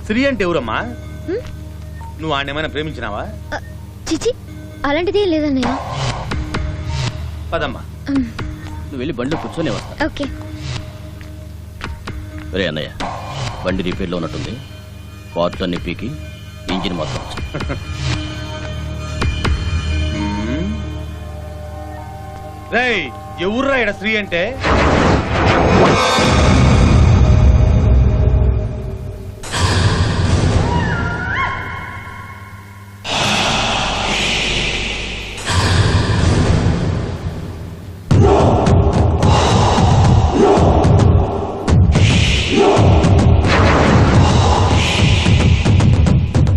శ్రీ అంటే ఎవరమ్మా? నువ్వు ఆయన ఏమైనా ప్రేమించినావా? చిచి అలాంటిది ఏం లేదన్నయ్య. పదమ్మా. నువ్వు వెళ్ళి బండిలో కూర్చొని వస్తా. ఓకే. రే అన్నయ్య, బండి రిపేర్లో ఉన్నట్టుంది. పార్ట్లన్నీ పీకి ఇంజిన్ మొత్తం రేయ్, ఎవర్రా ఈడ శ్రీ అంటే?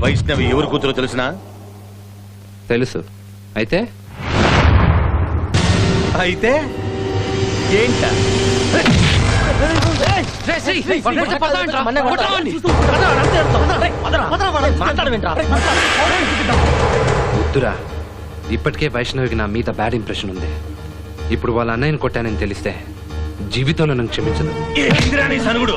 వైష్ణవి ఎవరు కూతురో తెలుసునా? తెలుసు. అయితే అయితే ఏంట? వద్దురా, ఇప్పటికే వైష్ణవికి నా మీద బ్యాడ్ ఇంప్రెషన్ ఉంది. ఇప్పుడు వాళ్ళ అన్నయ్యని కొట్టానని తెలిస్తే జీవితంలో నన్ను క్షమించదు. సనుగుడు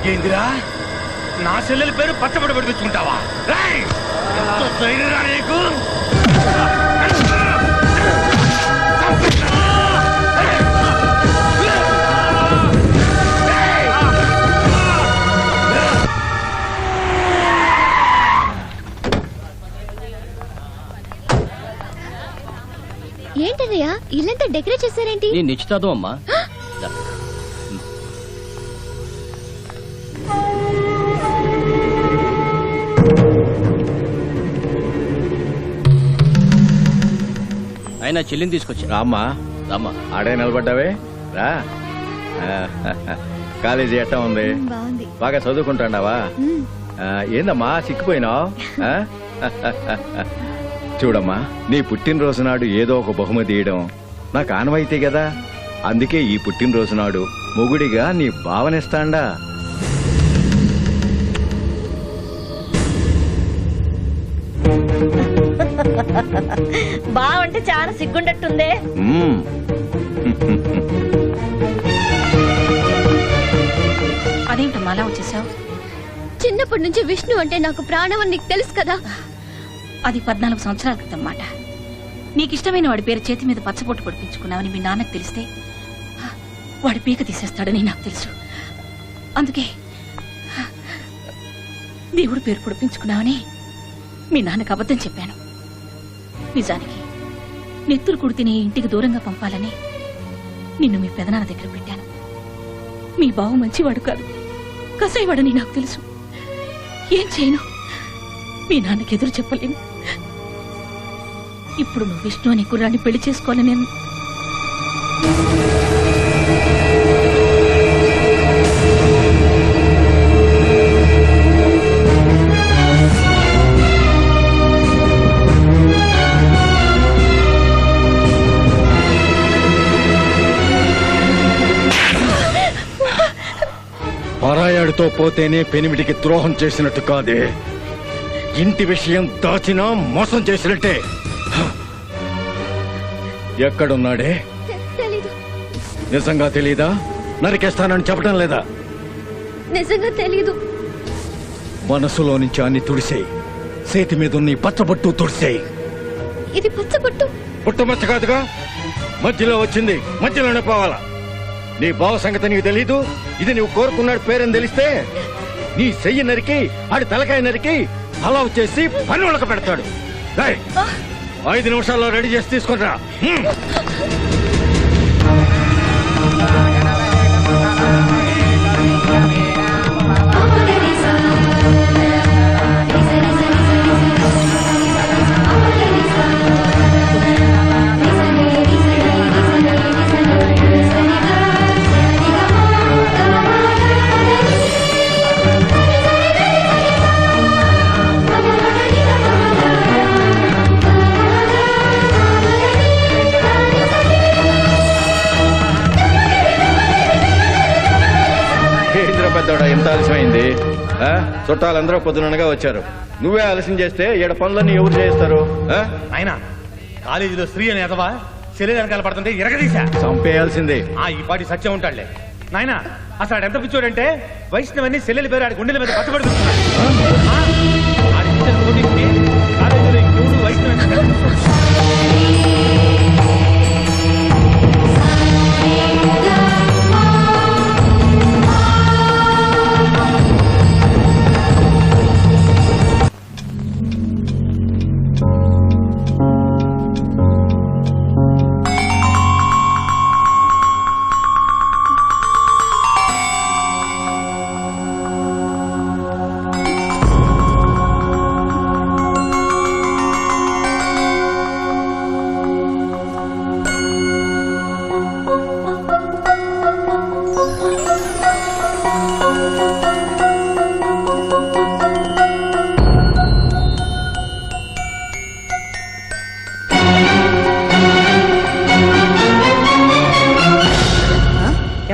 ఏందిరా? నా చెల్లెల పేరు పచ్చబడి పడిపించుకుంటావా? నీకు ఏంటన్నయ్య ఇల్లంతా డెకరేట్ చేశారేంటి? నీ నిశ్చితార్థం అమ్మా. ఆయన చెల్లిని తీసుకొచ్చా. రామ్మా. రామ్మా. ఆడే నిలబడ్డావే, రా. కాలేజీ ఎట్టా ఉంది? బాగుంది. బాగా చదువుకుంటాండావా? ఏందమ్మా సిక్కిపోయినావు? చూడమ్మా, నీ పుట్టినరోజు నాడు ఏదో ఒక బహుమతి ఇవ్వడం నాకు ఆనవైతే కదా. అందుకే ఈ పుట్టినరోజు నాడు మొగుడిగా నీ భావనిస్తాండా. బావంటే చాలా సిగ్గుండట్టుందే. అదేంటమ్మా అలా వచ్చేసావు? చిన్నప్పటి నుంచి విష్ణు అంటే నాకు ప్రాణం అని నీకు తెలుసు కదా. అది 14 సంవత్సరాల క్రితం మాట. నీకిష్టమైన వాడి పేరు చేతి మీద పచ్చబొట్టు పొడిపించుకున్నావని మీ నాన్నకు తెలిస్తే వాడి పీక తీసేస్తాడని నాకు తెలుసు. అందుకే దేవుడు పేరు పొడిపించుకున్నావని మీ నాన్నకు అబద్ధం చెప్పాను. నిజానికి నెత్తురు కుడితిని ఇంటికి దూరంగా పంపాలని నిన్ను మీ పెదనాన్న దగ్గర పెట్టాను. మీ బావ మంచివాడు కాదు, కసాయివాడని నాకు తెలుసు. ఏం చేయను, మీ నాన్నకి ఎదురు చెప్పలేను. ఇప్పుడు నువ్వు విష్ణు అనే కుర్రాన్ని పెళ్లి చేసుకోవాలని నేను పరాయాడితో పోతేనే పెనిమిటికి ద్రోహం చేసినట్టు కాదే, ఇంటి విషయం దాచినా మోసం చేసినట్టే. ఎక్కడున్నాడే? తెలీదు. నిజంగా తెలీదా? నరికేస్తానని చెప్పడం లేదా? నిజంగా తెలీదు. మనసులో నుంచి అన్ని తుడిసేయి. చేతి మీద ఉన్న ఈ పచ్చబొట్టు తుడిసేయి. ఇది పచ్చబొట్టు. పుట్టమచ్చ కాదుగా, మధ్యలో వచ్చింది, మధ్యలోనే పోవాలా. నీ బావ సంగతి నీకు తెలీదు. ఇది నువ్వు కోరుకున్నాడు పేరని తెలిస్తే నీ చెయ్యి నరికి ఆడి తలకాయ నరికి అలావ్ చేసి పని ఉడక పెడతాడు. 5 నిమిషాల్లో రెడీ చేసి తీసుకుంటా. పెద్దోడా, ఎంత ఆలస్యమైంది? చుట్టాలందరూ పొద్దునగా వచ్చారు. నువ్వే ఆలస్యం చేస్తే ఈడ పనులన్నీ ఎవరు చేస్తారు? ఆయన కాలేజీలో స్త్రీ అని ఎదవా శరీరం వెనకాల పడుతుంటే ఎరగదీశా చంపేయాల్సిందే. ఈ పాటి సత్యం ఉంటాడులే. నాయన అసలు ఆడు ఎంత పిచ్చోడంటే వైష్ణవని సెల్లెల పేరు ఆడి గుండెల మీద పచ్చబడుతున్నాడు. కాలేజీలో ఇంకెవడు వైష్ణవ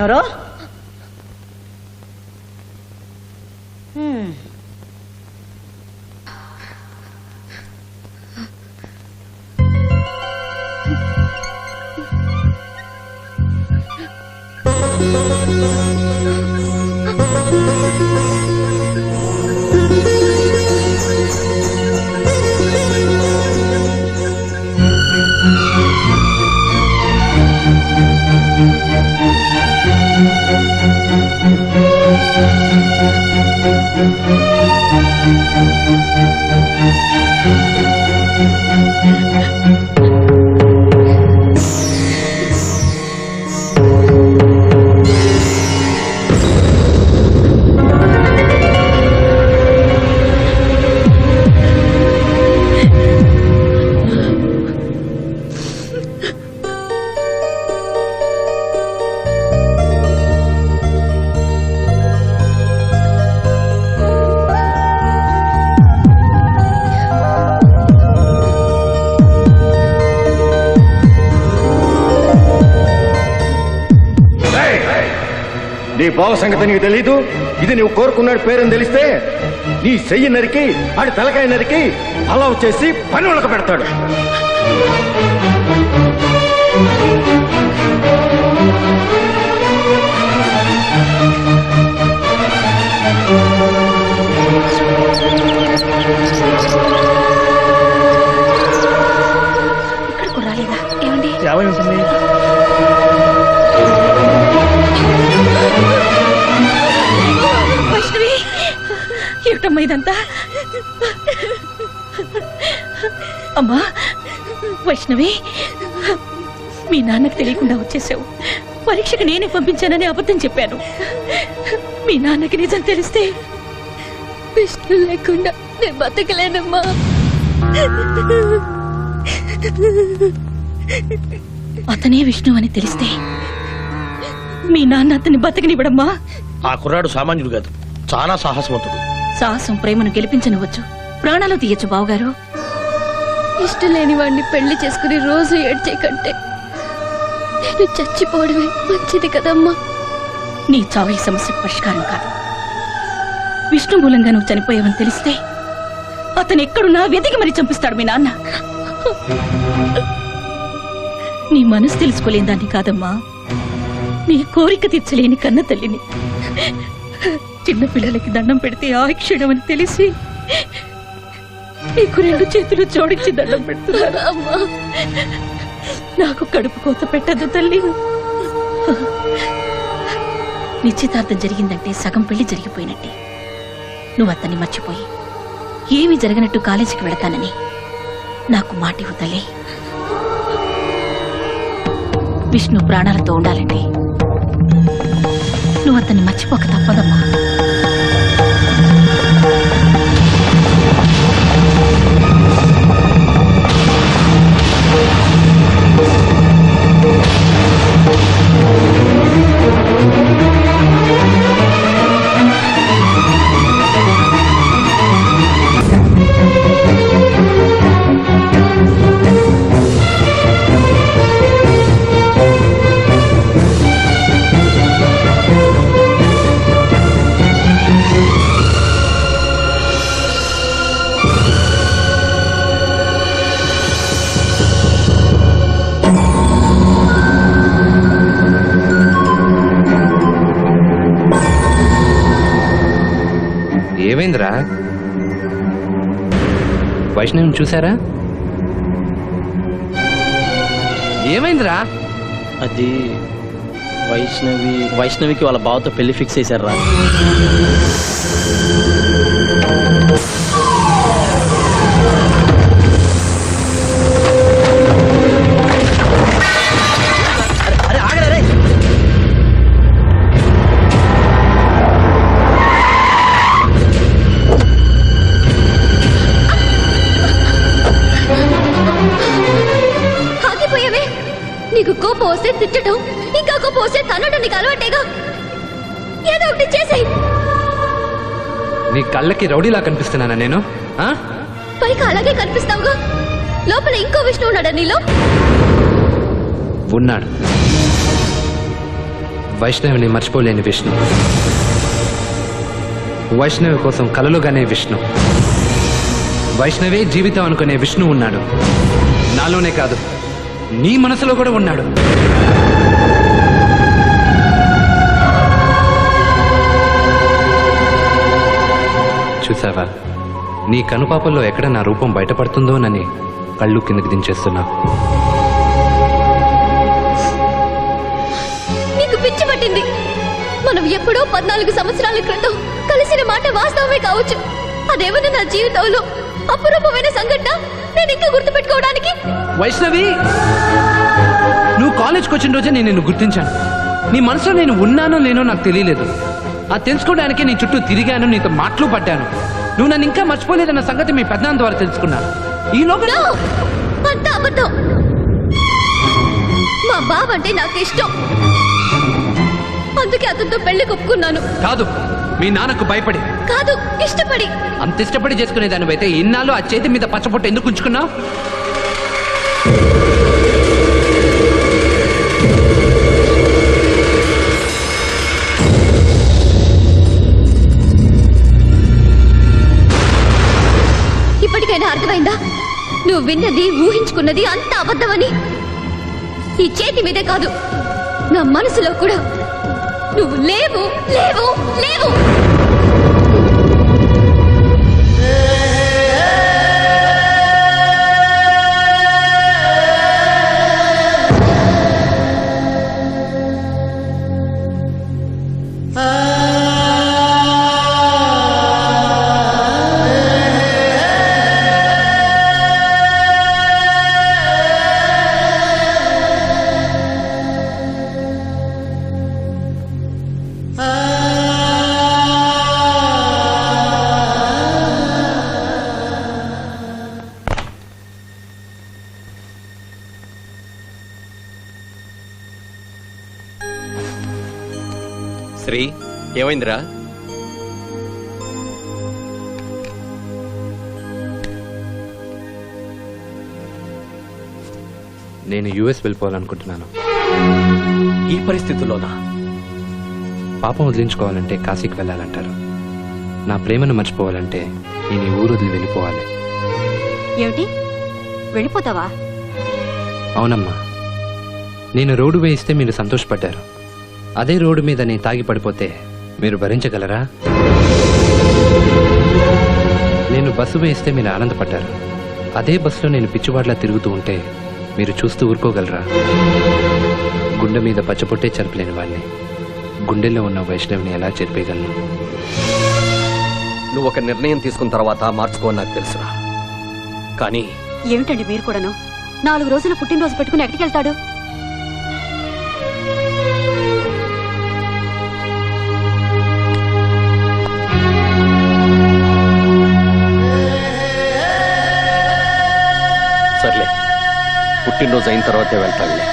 ఎవరో నీ బావ సంగతి నీకు తెలీదు. ఇది నువ్వు కోరుకున్నాడు పేరని తెలిస్తే నీ చెయ్యి నరికి ఆడి తలకాయ నరికి అలావ్ చేసి పని ఉడక పెడతాడు. ఇక్కడికి రాలేదా? ఏమండి? యాభై ఉంటుంది. వైష్ణవి, ఏమిటమ్మా ఇదంతా? అమ్మా వైష్ణవి, మీ నాన్నకు తెలియకుండా వచ్చేసావు. పరీక్షకు నేనే పంపించానని అబద్ధం చెప్పాను. మీ నాన్నకి నిజం తెలిస్తే విష్ణు లేకుండా నేను బతకలేనమ్మా. అతనే విష్ణు అని తెలిస్తే మీ నాన్న అతన్ని బతకనివ్వడమ్మా. ఆ కుర్రాడు సామాన్యుడు కాదు, చాలా సాహసవంతుడు. సాహసం ప్రేమను గెలిపించనివ్వచ్చు, ప్రాణాలు తీయచ్చు బావగారు. ఇష్టం లేని వాడిని పెళ్లి చేసుకుని రోజు ఏడ్చే కంటే నేను చచ్చిపోవడమే మంచిది కదమ్మా. నీ చావు ఈ సమస్యకు పరిష్కారం కాదు. విష్ణు మూలంగా నువ్వు చనిపోయావని తెలిస్తే అతను ఎక్కడున్నా వెతికి మరీ చంపిస్తాడు మీ నాన్న. నీ మనసు తెలుసుకోలేని దాన్ని కాదమ్మా, నీ కోరిక తీర్చలేని కన్న తల్లిని. చిన్న పిల్లలకి దండం పెడితే ఆయుక్షణం అని తెలిసి నీకు 2 చేతులు జోడించి దండం పెడుతున్నాను. అమ్మా, నాకు కడుపు కోత పెట్టద్దు తల్లి. నిశ్చితార్థం జరిగిందంటే సగం పెళ్లి జరిగిపోయినట్టే. నువ్వు అతన్ని మర్చిపోయి ఏమీ జరగనట్టు కాలేజీకి వెళతానని నాకు మాట ఇవ్వు తల్లి. విష్ణు ప్రాణాలతో ఉండాలంటే నువ్వు అతన్ని మర్చిపోక తప్పదమ్మా. ఏమైందిరా? వైష్ణవిని చూసారా? ఏమైందిరా? అది వైష్ణవికి వాళ్ళ బావతో పెళ్లి ఫిక్స్ చేశారా? ఆగిపోయావే. నీకు కోపం వస్తే తిట్టడం, ఇంకా కోపం వస్తే తనడం నీకు అలవాటేగా. ఏదో ఒకటి చేసేయ్. నీ కళ్ళకి రౌడీలా కనిపిస్తున్నానా నేను? ఆ? పైకి అలాగే కనిపిస్తావుగా. లోపల ఇంకో విష్ణు ఉన్నాడా నీలో? ఉన్నాడు. వైష్ణవిని మర్చిపోలేని విష్ణు. వైష్ణవి కోసం కలలుగానే విష్ణు. వైష్ణవే జీవితం అనుకునే విష్ణు ఉన్నాడు. నాలోనే కాదు, నీ మనసులో కూడా ఉన్నాడు. చూసావా, నీ కనుపాపల్లో ఎక్కడ నా రూపం బయటపడుతుందోనని కళ్ళు కిందకి దించేస్తున్నా. నీకు పిచ్చి పట్టింది. మనం ఎప్పుడో 14 సంవత్సరాల క్రితం కలిసిన మాట వాస్తవమే కావచ్చు. అదేమన్నా నా జీవితంలో అపురూపమైన సంఘటన నేను ఇంకా గుర్తుపెట్టుకోవడానికి. వైష్ణవి, నువ్వు కాలేజ్కి వచ్చిన రోజే నేను నిన్ను గుర్తించాను. నీ మనసులో నేను ఉన్నానో లేనో నాకు తెలియలేదు. ఆ తెలుసుకోవడానికి నీ చుట్టూ తిరిగాను, నీతో మాటలు పడ్డాను. నువ్వు నన్ను ఇంకా మర్చిపోలేదన్న సంగతి మీ పెద్దనాన్న ద్వారా తెలుసుకున్నా. ఈలోగా No! అంత అబద్ధం. మా బావ అంటే నాకు ఇష్టం. అందుకే అతనితో పెళ్లి ఒప్పుకున్నాను. కాదు, మీ నాన్నకు భయపడి కాదు, ఇష్టపడి. అంత ఇష్టపడి చేసుకునే దానివైతే ఇన్నాళ్ళు ఆ చేతి మీద పచ్చబొట్టు ఎందుకు ఉంచుకున్నావు? ఇప్పటికైనా అర్థమైందా? నువ్వు విన్నది, ఊహించుకున్నది అంత అబద్ధమని. ఈ చేతి మీదే కాదు, నా మనసులో కూడా నువ్వు లేవు లేవు లేవు. శ్రీ, ఏమైందిరా? నేను యుఎస్ వెళ్ళిపోవాలనుకుంటున్నాను. ఈ పరిస్థితుల్లోనా? పాపం వదిలించుకోవాలంటే కాశీకి వెళ్ళాలంటారు. నా ప్రేమను మర్చిపోవాలంటే నేను ఈ ఊరు వదిలి వెళ్ళిపోవాలి. ఏమిటి, వెళ్ళిపోతావా? అవునమ్మా, నేను రోడ్డు వేయిస్తే మీరు సంతోషపడ్డారు. అదే రోడ్డు మీద నేను తాగి పడిపోతే మీరు భరించగలరా? నేను బస్సు వేస్తే మీరు ఆనందపడ్డారు. అదే బస్సులో నేను పిచ్చివాడ్లా తిరుగుతూ ఉంటే మీరు చూస్తూ ఊరుకోగలరా? గుండె మీద పచ్చపొట్టే చెరపలేని వాడిని గుండెల్లో ఉన్న వైష్ణవిని ఎలా చెరిపేయగలను? నువ్వు ఒక నిర్ణయం తీసుకున్న తర్వాత మార్చుకోని నాకు తెలుసురా. కానీ ఏమిటండి మీరు కూడాను 4 రోజులు పుట్టినరోజు పెట్టుకుని ఎక్కడికి వెళ్తాడు? సర్లే, పుట్టినరోజు అయిన తర్వాతే వెళ్తాడులే.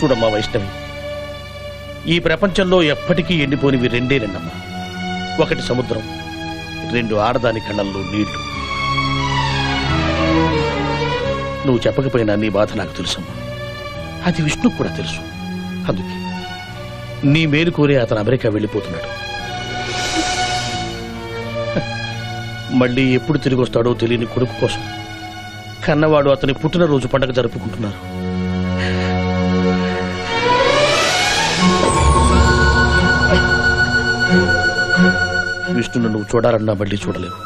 చూడమ్మా వైష్ణవి, ఈ ప్రపంచంలో ఎప్పటికీ ఎండిపోనివి రెండేనమ్మా. ఒకటి సముద్రం, 2 ఆడదాని కళ్ళల్లో నీళ్లు. నువ్వు చెప్పకపోయినా నీ బాధ నాకు తెలుసమ్మా. అది విష్ణుకు కూడా తెలుసు. అందుకే నీ మేలు కోరి అతను అమెరికా వెళ్ళిపోతున్నాడు. మళ్ళీ ఎప్పుడు తిరిగి వస్తాడో తెలియని కొడుకు కోసం కన్నవాడు అతని పుట్టినరోజు పండగ జరుపుకుంటున్నారు. విష్ణును నువ్వు చూడాలన్నా మళ్ళీ చూడలేవు.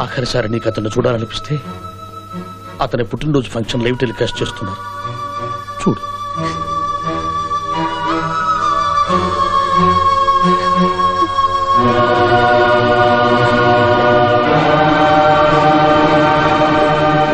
ఆఖరిసారి నీకు అతను చూడాలనిపిస్తే అతని పుట్టినరోజు ఫంక్షన్ లైవ్ టెలికాస్ట్ చేస్తున్నారు, చూడు.